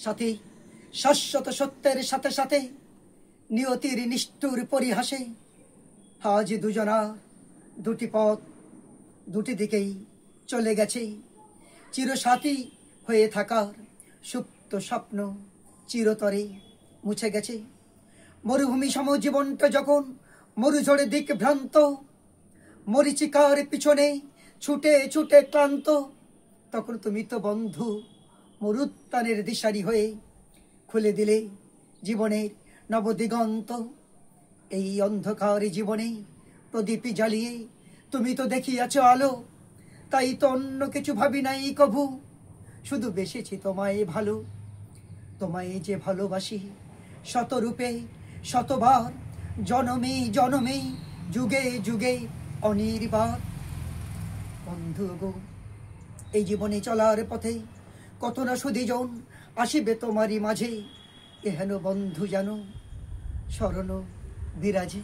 সাথী শাশ্বত সত্যের সাথে সাথে নিয়তির নিষ্ঠুর পরিহাসে আজ দুজনার দুটি পথ দুটি দিকেই চলে গেছে। চিরসাথী হয়ে থাকার সুপ্ত স্বপ্ন চিরতরে মুছে গেছে। মরুভূমি সম জীবনটা যখন মরুঝড়ে দিক ভ্রান্ত, মরিচিকার পিছনে ছুটে ছুটে ক্লান্ত, তখন তুমি তো বন্ধু মরুত্তানের দিশারি হয়ে খুলে দিলে জীবনের নবদিগন্ত। এই অন্ধকার জীবনে প্রদীপ জ্বালিয়ে তুমি তো দেখিয়াছ আলো, তাই তো অন্য কিছু ভাবি নাই কভু, শুধু বেসেছি তোমায় ভালো। তোমায় যে ভালোবাসি শতরূপে শতবার, জনমে জনমে যুগে যুগে অনির্বার। বন্ধু গো, এই জীবনে চলার পথে কত না সুধীজন আসিবে তোমারই মাঝে, এহেন বন্ধু যেন শরণ বিরাজে।